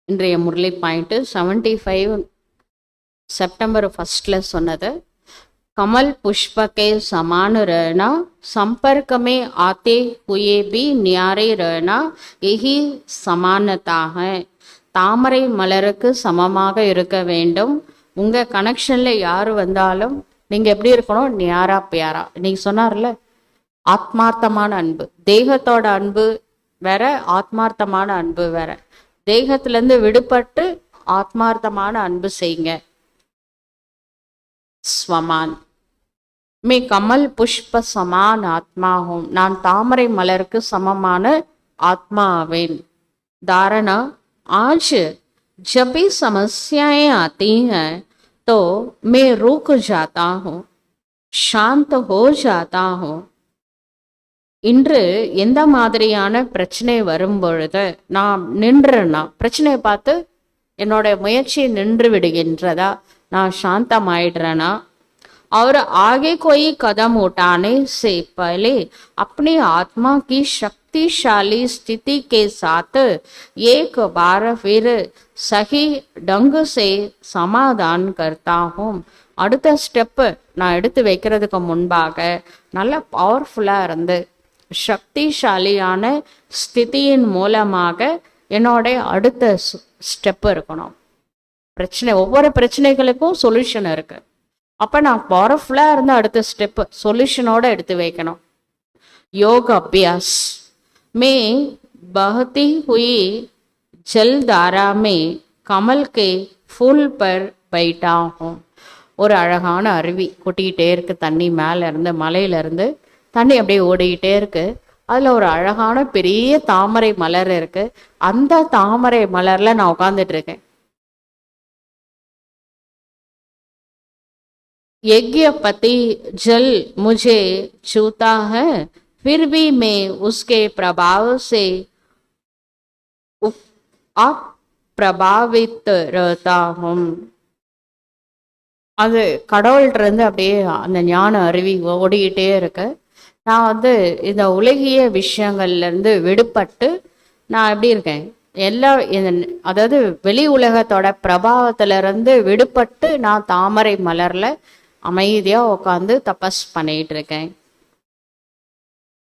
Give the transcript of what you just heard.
இன்றைய Murali point 75 September 1 சொன்னது. कमल पुष्प के समान रहना, संपर्क में आते हुए भी न्यारे रहना, यही समानता है. தாமரை மலருக்கு சமமாக இருக்க வேண்டும். உங்கள் கனெக்ஷனில் யார் வந்தாலும் நீங்கள் எப்படி இருக்கணும்? நியாரா பியாரா. இன்னைக்கு சொன்னார்ல, ஆத்மார்த்தமான அன்பு. தேகத்தோட அன்பு வேற, ஆத்மார்த்தமான அன்பு வேற. தேகத்திலேருந்து விடுபட்டு ஆத்மார்த்தமான அன்பு செய்யுங்க. ஸ்வமான் மே கமல் புஷ்ப சமான் ஆத்மாகும். நான் தாமரை மலருக்கு சமமான ஆத்மா ஆவேன். धारणा, आज जब भी समस्याएं आती हैं तो मैं रुक जाता हूँ, शांत हो जाता हूँ. இன்று எந்த மாதிரியான பிரச்சனை வரும் பொழுது நான் நின்றுனா, பிரச்சனையை பார்த்து என்னோட முயற்சி நின்று விடுகின்றதா, நான் சாந்தமாயிடுறேனா. और आगे कोई कदम उठाने से पहले अपनी आत्मा की शक्तिशाली स्थिति के साथ एक बार फिर सही ढंग से समाधान करता हूँ. அடுத்த ஸ்டெப்பு நான் எடுத்து வைக்கிறதுக்கு முன்பாக நல்ல பவர்ஃபுல்லாக இருந்து சக்திசாலியான ஸ்திதியின் மூலமாக என்னோட அடுத்த ஸ்டெப்பு இருக்கணும். பிரச்சனை, ஒவ்வொரு பிரச்சனைகளுக்கும் சொல்யூஷன் இருக்கு. அப்போ நான் பவர்ஃபுல்லாக இருந்து அடுத்த ஸ்டெப்பு சொல்யூஷனோட எடுத்து வைக்கணும். योग अभ्यास में बहती हुई जलधारा में कमल के फूल पर बैठा हूँ. ஒரு அழகான அருவி கொட்டிக்கிட்டே இருக்கு. தண்ணி மேலே இருந்து, மலையிலேருந்து தண்ணி அப்படியே ஓடிக்கிட்டே இருக்கு. அதில் ஒரு அழகான பெரிய தாமரை மலர் இருக்கு. அந்த தாமரை மலரில் நான் உட்காந்துட்டு இருக்கேன். यज्ञपति जल मुझे छूता है, फिर भी मैं उसके प्रभाव से अप्रभावित रहता हूँ. அது கடவுள்கிட்ட அப்படியே அந்த ஞான அருவி ஓடிக்கிட்டே இருக்கு. நான் இந்த உலகிய விஷயங்கள்லேருந்து விடுபட்டு நான் எப்படி இருக்கேன், எல்லா அதாவது வெளி உலகத்தோட பிரபாவத்திலிருந்து விடுபட்டு நான் தாமரை மலரில் அமைதியாக உட்காந்து தபஸ் பண்ணிகிட்டு இருக்கேன்.